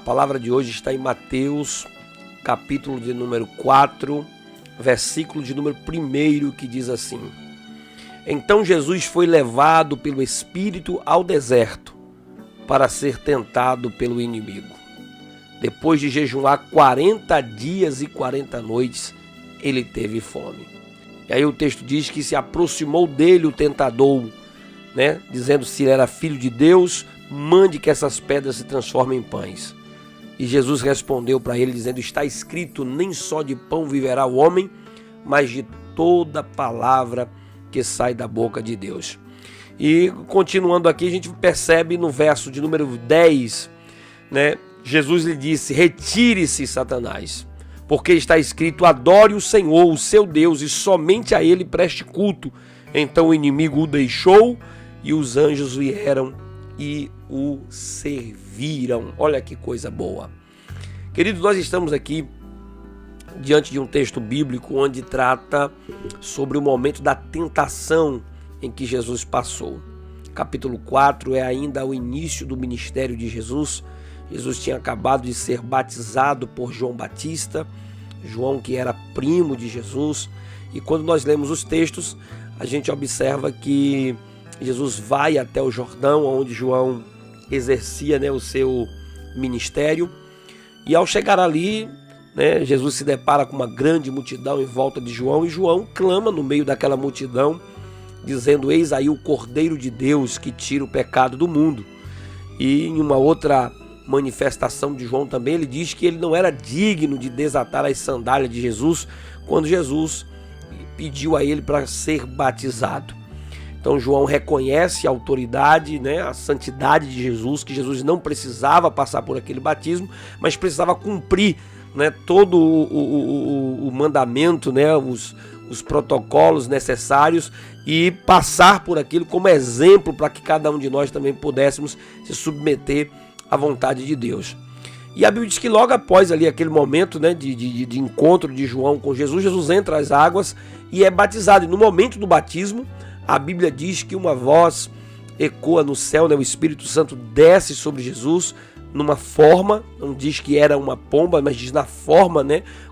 palavra de hoje está em Mateus, capítulo de número 4, versículo de número 1, que diz assim: Então Jesus foi levado pelo Espírito ao deserto para ser tentado pelo inimigo. Depois de jejuar 40 dias e 40 noites, ele teve fome. E aí o texto diz que se aproximou dele o tentador, dizendo: se ele era filho de Deus, mande que essas pedras se transformem em pães. E Jesus respondeu para ele dizendo: está escrito, nem só de pão viverá o homem, mas de toda palavra que sai da boca de Deus. E continuando aqui, a gente percebe no verso de número 10, Jesus lhe disse: retire-se, Satanás, porque está escrito: adore o Senhor, o seu Deus, e somente a ele preste culto. Então o inimigo o deixou e os anjos vieram e o serviram. Olha que coisa boa. Queridos, nós estamos aqui diante de um texto bíblico onde trata sobre o momento da tentação em que Jesus passou. Capítulo 4 é ainda o início do ministério de Jesus. Jesus tinha acabado de ser batizado por João Batista, João que era primo de Jesus. E quando nós lemos os textos, a gente observa que Jesus vai até o Jordão, onde João exercia o seu ministério. E ao chegar ali, Jesus se depara com uma grande multidão em volta de João, e João clama no meio daquela multidão, dizendo: eis aí o Cordeiro de Deus que tira o pecado do mundo. E em uma outra manifestação de João também, ele diz que ele não era digno de desatar as sandálias de Jesus, quando Jesus pediu a ele para ser batizado. Então João reconhece a autoridade, a santidade de Jesus, que Jesus não precisava passar por aquele batismo, mas precisava cumprir todo o mandamento, os protocolos necessários, e passar por aquilo como exemplo para que cada um de nós também pudéssemos se submeter à vontade de Deus. E a Bíblia diz que logo após ali aquele momento de encontro de João com Jesus, Jesus entra às águas e é batizado. E no momento do batismo, a Bíblia diz que uma voz ecoa no céu, o Espírito Santo desce sobre Jesus numa forma, não diz que era uma pomba, mas diz na forma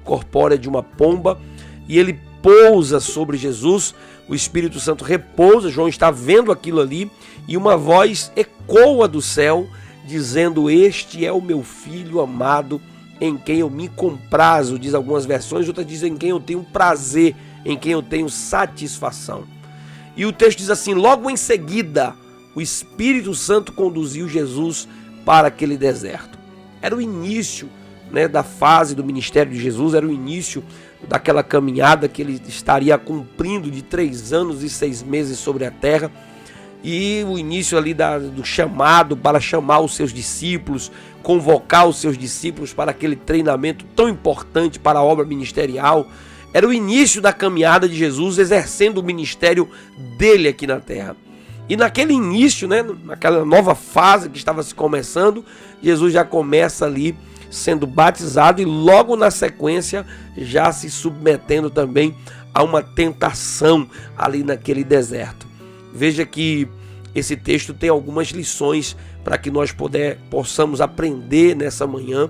corpórea de uma pomba, e ele pousa sobre Jesus, o Espírito Santo repousa, João está vendo aquilo ali, e uma voz ecoa do céu, dizendo: este é o meu filho amado, em quem eu me comprazo, diz algumas versões, outras dizem: em quem eu tenho prazer, em quem eu tenho satisfação. E o texto diz assim: logo em seguida, o Espírito Santo conduziu Jesus para aquele deserto. Era o início da fase do ministério de Jesus, era o início daquela caminhada que ele estaria cumprindo de 3 anos e 6 meses sobre a terra, e o início ali do chamado para chamar os seus discípulos, convocar os seus discípulos para aquele treinamento tão importante para a obra ministerial. Era o início da caminhada de Jesus exercendo o ministério dele aqui na terra. E naquele início, naquela nova fase que estava se começando, Jesus já começa ali sendo batizado e logo na sequência já se submetendo também a uma tentação ali naquele deserto. Veja que esse texto tem algumas lições para que nós possamos aprender nessa manhã,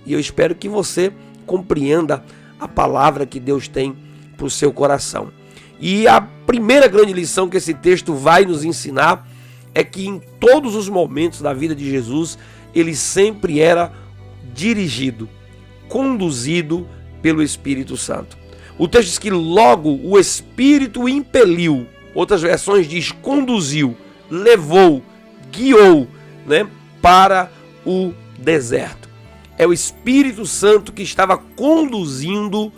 e eu espero que você compreenda a palavra que Deus tem para o seu coração. E a primeira grande lição que esse texto vai nos ensinar é que em todos os momentos da vida de Jesus, ele sempre era dirigido, conduzido pelo Espírito Santo. O texto diz que logo o Espírito o impeliu, outras versões diz conduziu, levou, guiou, para o deserto. É o Espírito Santo que estava conduzindo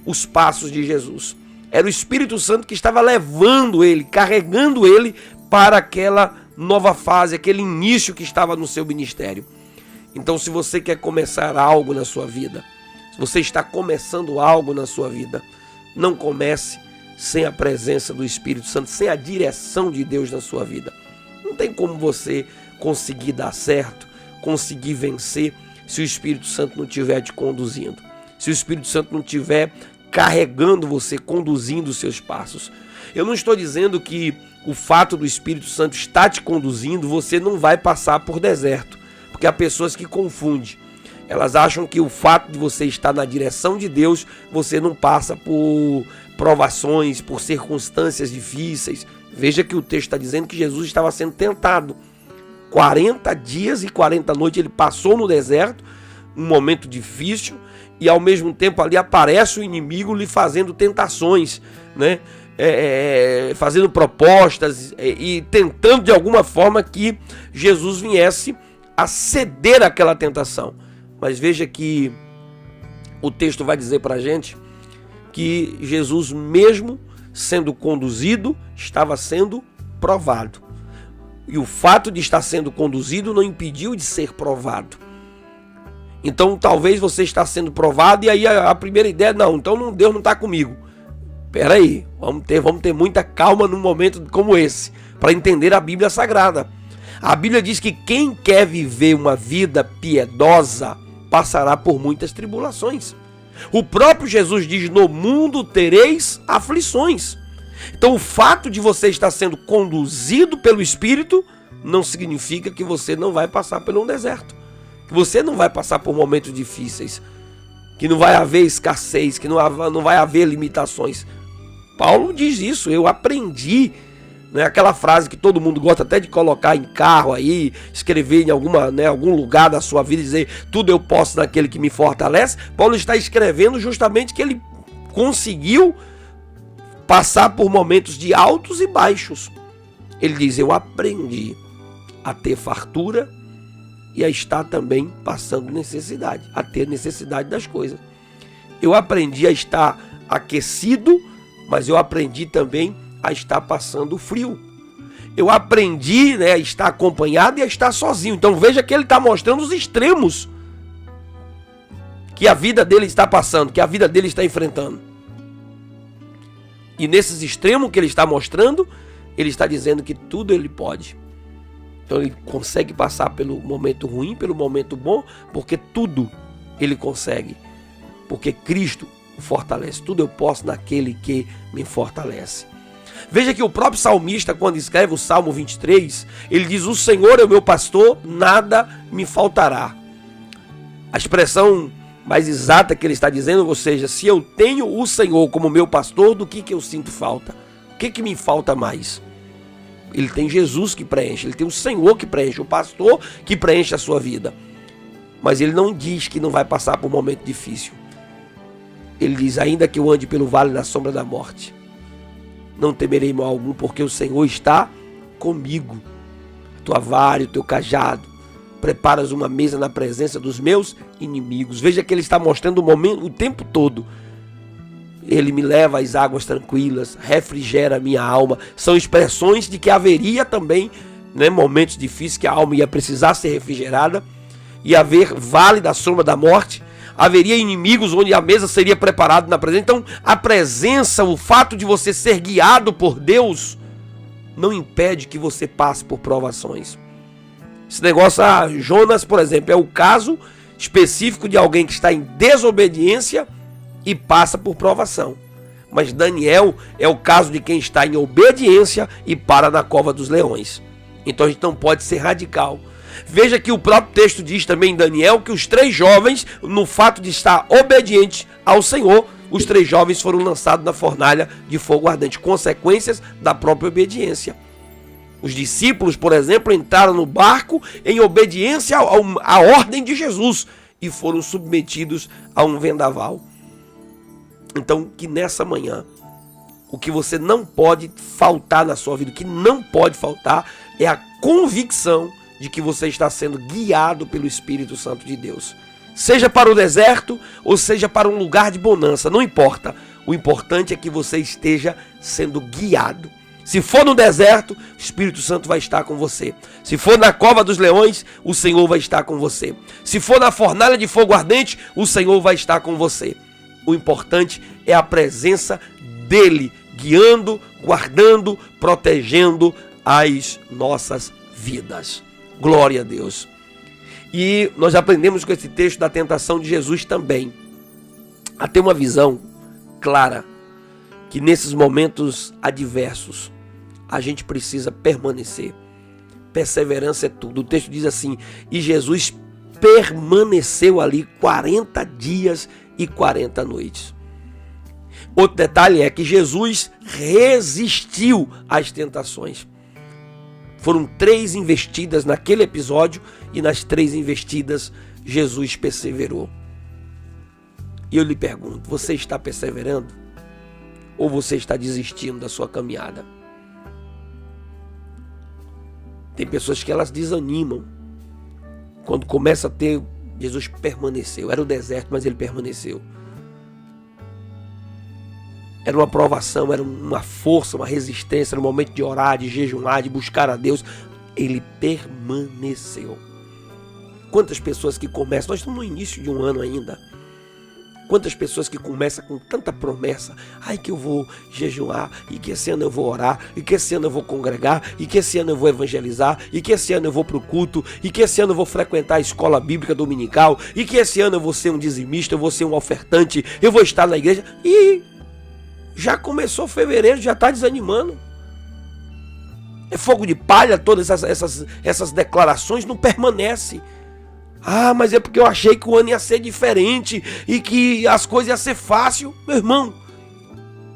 os passos de Jesus. Era o Espírito Santo que estava levando ele, carregando ele para aquela nova fase, aquele início que estava no seu ministério. Então, se você quer começar algo na sua vida, se você está começando algo na sua vida, não comece sem a presença do Espírito Santo, sem a direção de Deus na sua vida. Não tem como você conseguir dar certo, conseguir vencer, se o Espírito Santo não estiver te conduzindo, se o Espírito Santo não estiver carregando você, conduzindo os seus passos. Eu não estou dizendo que o fato do Espírito Santo estar te conduzindo, você não vai passar por deserto, porque há pessoas que confundem. Elas acham que o fato de você estar na direção de Deus, você não passa por provações, por circunstâncias difíceis. Veja que o texto está dizendo que Jesus estava sendo tentado. 40 dias e 40 noites ele passou no deserto, um momento difícil, e ao mesmo tempo ali aparece o inimigo lhe fazendo tentações, né? Fazendo propostas e tentando de alguma forma que Jesus viesse a ceder àquela tentação. Mas veja que o texto vai dizer para a gente que Jesus, mesmo sendo conduzido, estava sendo provado. E o fato de estar sendo conduzido não impediu de ser provado. Então talvez você está sendo provado e aí a primeira ideia, não, então Deus não está comigo. Espera aí, vamos ter muita calma num momento como esse, para entender a Bíblia Sagrada. A Bíblia diz que quem quer viver uma vida piedosa passará por muitas tribulações. O próprio Jesus diz: no mundo tereis aflições. Então o fato de você estar sendo conduzido pelo Espírito não significa que você não vai passar por um deserto, que você não vai passar por momentos difíceis, que não vai haver escassez, que não vai haver limitações. Paulo diz isso, eu aprendi. Né, aquela frase que todo mundo gosta até de colocar em carro aí, escrever em algum lugar da sua vida, dizer tudo eu posso naquele que me fortalece. Paulo está escrevendo justamente que ele conseguiu passar por momentos de altos e baixos. Ele diz: eu aprendi a ter fartura e a estar também passando necessidade, a ter necessidade das coisas. Eu aprendi a estar aquecido, mas eu aprendi também a estar passando frio. Eu aprendi, a estar acompanhado e a estar sozinho. Então veja que ele está mostrando os extremos que a vida dele está passando, que a vida dele está enfrentando. E nesses extremos que ele está mostrando, ele está dizendo que tudo ele pode. Então ele consegue passar pelo momento ruim, pelo momento bom, porque tudo ele consegue. Porque Cristo o fortalece. Tudo eu posso naquele que me fortalece. Veja que o próprio salmista, quando escreve o Salmo 23, ele diz: o Senhor é o meu pastor, nada me faltará. A expressão mais exata que ele está dizendo, ou seja, se eu tenho o Senhor como meu pastor, do que eu sinto falta? O que me falta mais? Ele tem Jesus que preenche, ele tem o Senhor que preenche, o pastor que preenche a sua vida. Mas ele não diz que não vai passar por um momento difícil. Ele diz: ainda que eu ande pelo vale da sombra da morte, não temerei mal algum, porque o Senhor está comigo. A tua vara e o teu cajado, preparas uma mesa na presença dos meus inimigos. Veja que ele está mostrando o tempo todo. Ele me leva às águas tranquilas, refrigera a minha alma. São expressões de que haveria também momentos difíceis que a alma ia precisar ser refrigerada. Ia haver vale da sombra da morte. Haveria inimigos onde a mesa seria preparada na presença. Então a presença, o fato de você ser guiado por Deus, não impede que você passe por provações. Esse negócio, Jonas, por exemplo, é o caso específico de alguém que está em desobediência e passa por provação. Mas Daniel é o caso de quem está em obediência e para na cova dos leões. Então a gente não pode ser radical. Veja que o próprio texto diz também em Daniel que os 3 jovens, no fato de estar obedientes ao Senhor, os 3 jovens foram lançados na fornalha de fogo ardente, consequências da própria obediência. Os discípulos, por exemplo, entraram no barco em obediência à ordem de Jesus e foram submetidos a um vendaval. Então, que nessa manhã, o que você não pode faltar na sua vida, o que não pode faltar é a convicção de que você está sendo guiado pelo Espírito Santo de Deus. Seja para o deserto ou seja para um lugar de bonança, não importa. O importante é que você esteja sendo guiado. Se for no deserto, o Espírito Santo vai estar com você. Se for na cova dos leões, o Senhor vai estar com você. Se for na fornalha de fogo ardente, o Senhor vai estar com você. O importante é a presença dele, guiando, guardando, protegendo as nossas vidas. Glória a Deus. E nós aprendemos com esse texto da tentação de Jesus também a ter uma visão clara que nesses momentos adversos a gente precisa permanecer. Perseverança é tudo. O texto diz assim: e Jesus permaneceu ali 40 dias e 40 noites. Outro detalhe é que Jesus resistiu às tentações. Foram 3 investidas naquele episódio e nas 3 investidas Jesus perseverou. E eu lhe pergunto, você está perseverando? Ou você está desistindo da sua caminhada? Tem pessoas que elas desanimam. Quando começa a ter, Jesus permaneceu. Era o deserto, mas ele permaneceu. Era uma provação, era uma força, uma resistência, era um momento de orar, de jejuar, de buscar a Deus. Ele permaneceu. Quantas pessoas que começam, nós estamos no início de um ano ainda. Quantas pessoas que começam com tanta promessa, ai que eu vou jejuar, e que esse ano eu vou orar, e que esse ano eu vou congregar, e que esse ano eu vou evangelizar, e que esse ano eu vou para o culto, e que esse ano eu vou frequentar a escola bíblica dominical, e que esse ano eu vou ser um dizimista, eu vou ser um ofertante, eu vou estar na igreja, e já começou fevereiro, já está desanimando. É fogo de palha, todas essas declarações não permanecem. Ah, mas é porque eu achei que o ano ia ser diferente e que as coisas iam ser fácil. Meu irmão,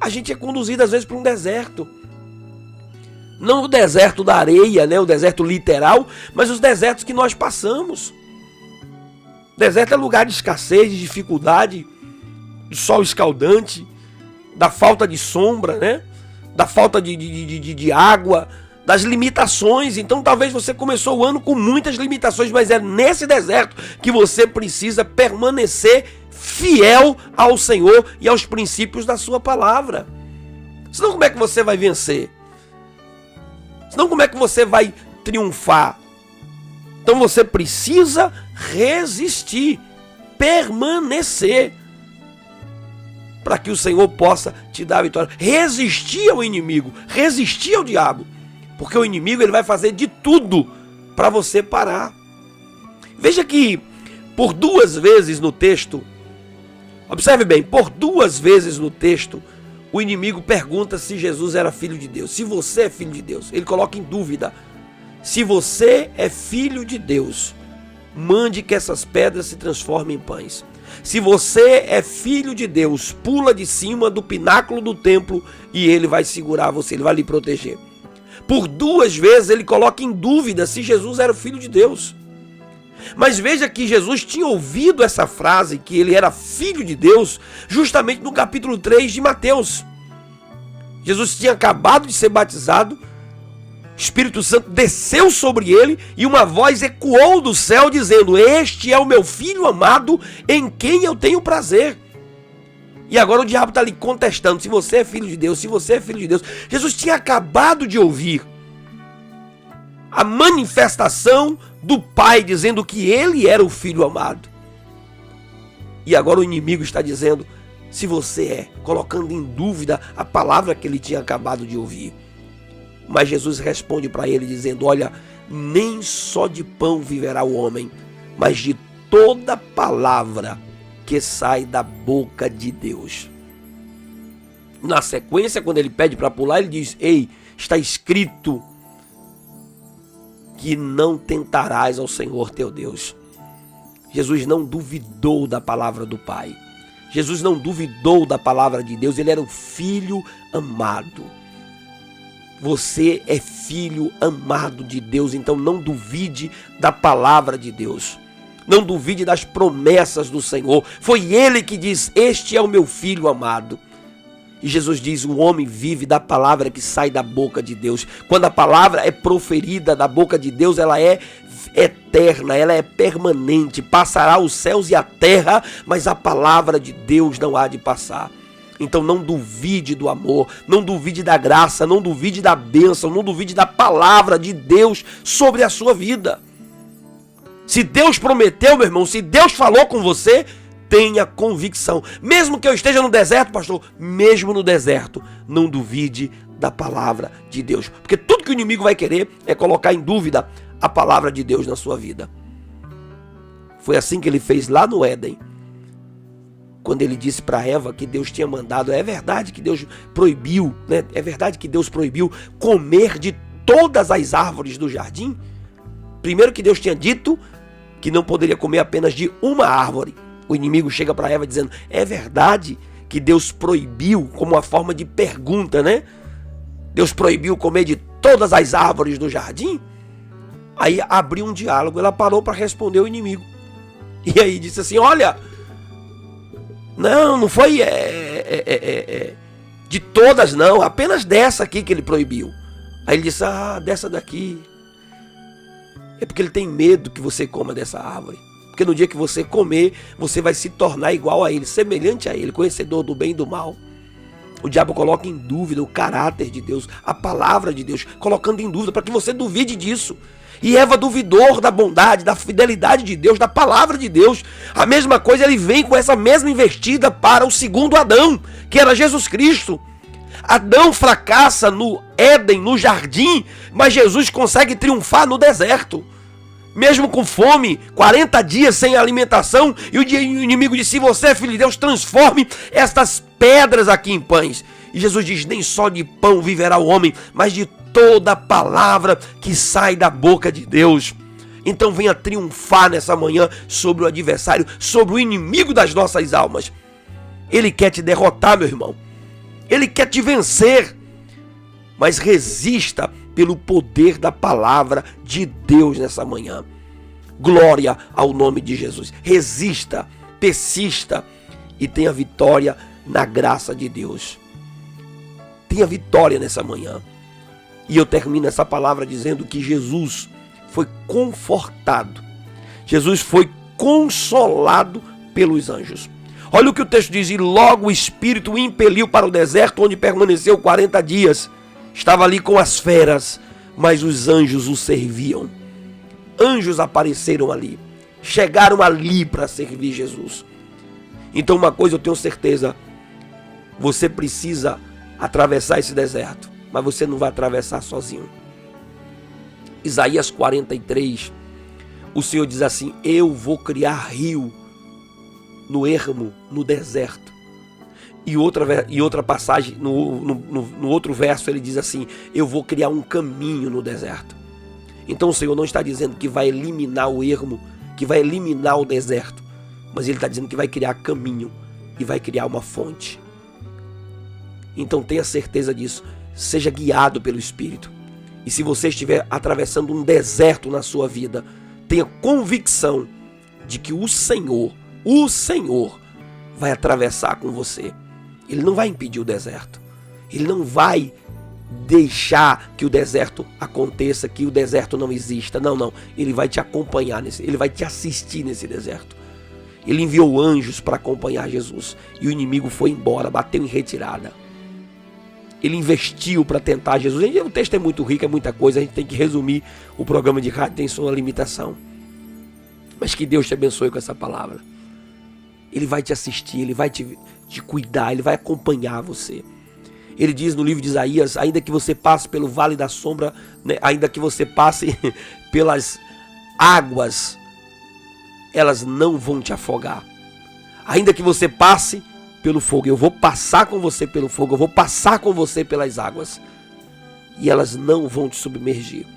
a gente é conduzido às vezes para um deserto. Não o deserto da areia, né? O deserto literal, mas os desertos que nós passamos. Deserto é lugar de escassez, de dificuldade, do sol escaldante, da falta de sombra, né? Da falta de água, das limitações. Então talvez você começou o ano com muitas limitações, mas é nesse deserto que você precisa permanecer fiel ao Senhor e aos princípios da sua palavra. Senão como é que você vai vencer? Senão como é que você vai triunfar? Então você precisa resistir, permanecer, para que o Senhor possa te dar a vitória. Resistir ao inimigo, resistir ao diabo. Porque o inimigo ele vai fazer de tudo para você parar. Veja que por 2 vezes no texto, observe bem, por 2 vezes no texto, o inimigo pergunta se Jesus era filho de Deus. Se você é filho de Deus, ele coloca em dúvida. Se você é filho de Deus, mande que essas pedras se transformem em pães. Se você é filho de Deus, pula de cima do pináculo do templo e ele vai segurar você, ele vai lhe proteger. Por 2 vezes ele coloca em dúvida se Jesus era o filho de Deus. Mas veja que Jesus tinha ouvido essa frase, que ele era filho de Deus, justamente no capítulo 3 de Mateus. Jesus tinha acabado de ser batizado, o Espírito Santo desceu sobre ele e uma voz ecoou do céu dizendo: este é o meu filho amado em quem eu tenho prazer. E agora o diabo está ali contestando se você é filho de Deus, se você é filho de Deus. Jesus tinha acabado de ouvir a manifestação do Pai dizendo que ele era o filho amado. E agora o inimigo está dizendo se você é, colocando em dúvida a palavra que ele tinha acabado de ouvir. Mas Jesus responde para ele dizendo: olha, nem só de pão viverá o homem, mas de toda palavra que sai da boca de Deus. Na sequência, quando ele pede para pular, ele diz: ei, está escrito que não tentarás ao Senhor teu Deus. Jesus não duvidou da palavra do Pai. Jesus não duvidou da palavra de Deus. Ele era o filho amado. Você é filho amado de Deus, então não duvide da palavra de Deus. Não duvide das promessas do Senhor. Foi ele que diz: este é o meu filho amado. E Jesus diz: o homem vive da palavra que sai da boca de Deus. Quando a palavra é proferida da boca de Deus, ela é eterna, ela é permanente. Passará os céus e a terra, mas a palavra de Deus não há de passar. Então não duvide do amor, não duvide da graça, não duvide da bênção, não duvide da palavra de Deus sobre a sua vida. Se Deus prometeu, meu irmão, se Deus falou com você, tenha convicção. Mesmo que eu esteja no deserto, pastor, mesmo no deserto, não duvide da palavra de Deus. Porque tudo que o inimigo vai querer é colocar em dúvida a palavra de Deus na sua vida. Foi assim que ele fez lá no Éden. Quando ele disse para Eva que Deus tinha mandado, é verdade que Deus proibiu, né? É verdade que Deus proibiu comer de todas as árvores do jardim? Primeiro que Deus tinha dito que não poderia comer apenas de uma árvore. O inimigo chega para Eva dizendo: é verdade que Deus proibiu, como uma forma de pergunta, né? Deus proibiu comer de todas as árvores do jardim? Aí abriu um diálogo, ela parou para responder o inimigo. E aí disse assim: olha, não foi de todas não, apenas dessa aqui que ele proibiu. Aí ele disse: dessa daqui. É porque ele tem medo que você coma dessa árvore. Porque no dia que você comer, você vai se tornar igual a ele, semelhante a ele, conhecedor do bem e do mal. O diabo coloca em dúvida o caráter de Deus, a palavra de Deus, colocando em dúvida para que você duvide disso. E Eva duvidou da bondade, da fidelidade de Deus, da palavra de Deus. A mesma coisa, ele vem com essa mesma investida para o segundo Adão, que era Jesus Cristo. Adão fracassa no Éden, no jardim, mas Jesus consegue triunfar no deserto. Mesmo com fome, 40 dias sem alimentação, e o inimigo disse: se você é filho de Deus, transforme estas pedras aqui em pães. E Jesus diz: nem só de pão viverá o homem, mas de toda palavra que sai da boca de Deus. Então venha triunfar nessa manhã sobre o adversário, sobre o inimigo das nossas almas. Ele quer te derrotar, meu irmão. Ele quer te vencer. Mas resista pelo poder da palavra de Deus nessa manhã. Glória ao nome de Jesus. Resista, persista e tenha vitória na graça de Deus. Tenha vitória nessa manhã. E eu termino essa palavra dizendo que Jesus foi confortado. Jesus foi consolado pelos anjos. Olha o que o texto diz: e logo o Espírito o impeliu para o deserto, onde permaneceu 40 dias. Estava ali com as feras, mas os anjos o serviam. Anjos apareceram ali, chegaram ali para servir Jesus. Então uma coisa eu tenho certeza: você precisa atravessar esse deserto, mas você não vai atravessar sozinho. Isaías 43, o Senhor diz assim: eu vou criar rio no ermo, no deserto. E outra passagem, no outro verso, ele diz assim: eu vou criar um caminho no deserto. Então o Senhor não está dizendo que vai eliminar o ermo, que vai eliminar o deserto, mas Ele está dizendo que vai criar caminho e vai criar uma fonte. Então tenha certeza disso, seja guiado pelo Espírito. E se você estiver atravessando um deserto na sua vida, tenha convicção de que o Senhor vai atravessar com você. Ele não vai impedir o deserto. Ele não vai deixar que o deserto aconteça, que o deserto não exista. Não. Ele vai te acompanhar ele vai te assistir nesse deserto. Ele enviou anjos para acompanhar Jesus. E o inimigo foi embora, bateu em retirada. Ele investiu para tentar Jesus. O texto é muito rico, é muita coisa. A gente tem que resumir. O programa de rádio tem sua limitação. Mas que Deus te abençoe com essa palavra. Ele vai te assistir, ele vai te cuidar, ele vai acompanhar você. Ele diz no livro de Isaías: ainda que você passe pelo vale da sombra, né, ainda que você passe pelas águas, elas não vão te afogar. Ainda que você passe pelo fogo, eu vou passar com você pelo fogo, eu vou passar com você pelas águas, e elas não vão te submergir.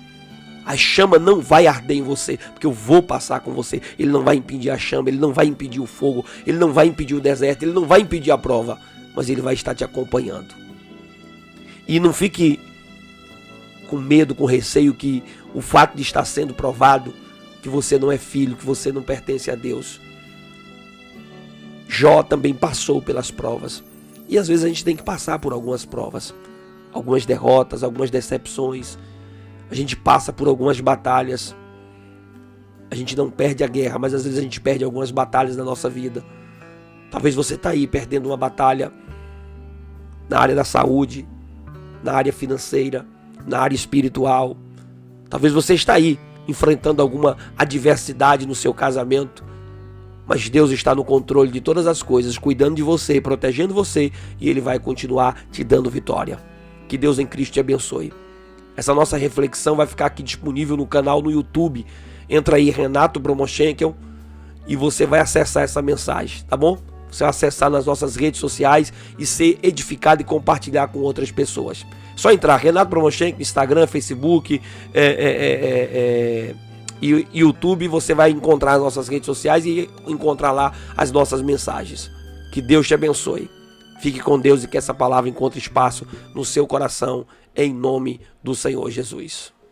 A chama não vai arder em você, porque eu vou passar com você. Ele não vai impedir a chama, ele não vai impedir o fogo, ele não vai impedir o deserto, ele não vai impedir a prova, mas ele vai estar te acompanhando. E não fique com medo, com receio que o fato de estar sendo provado, que você não é filho, que você não pertence a Deus. Jó também passou pelas provas. E às vezes a gente tem que passar por algumas provas, algumas derrotas, algumas decepções. A gente passa por algumas batalhas. A gente não perde a guerra, mas às vezes a gente perde algumas batalhas na nossa vida. Talvez você está aí perdendo uma batalha na área da saúde, na área financeira, na área espiritual. Talvez você está aí enfrentando alguma adversidade no seu casamento. Mas Deus está no controle de todas as coisas, cuidando de você, protegendo você, e Ele vai continuar te dando vitória. Que Deus em Cristo te abençoe. Essa nossa reflexão vai ficar aqui disponível no canal no YouTube. Entra aí, Renato Bromochenkel, e você vai acessar essa mensagem, tá bom? Você vai acessar nas nossas redes sociais e ser edificado e compartilhar com outras pessoas. Só entrar, Renato Bromochenkel, Instagram, Facebook, e YouTube, você vai encontrar as nossas redes sociais e encontrar lá as nossas mensagens. Que Deus te abençoe. Fique com Deus e que essa palavra encontre espaço no seu coração, em nome do Senhor Jesus.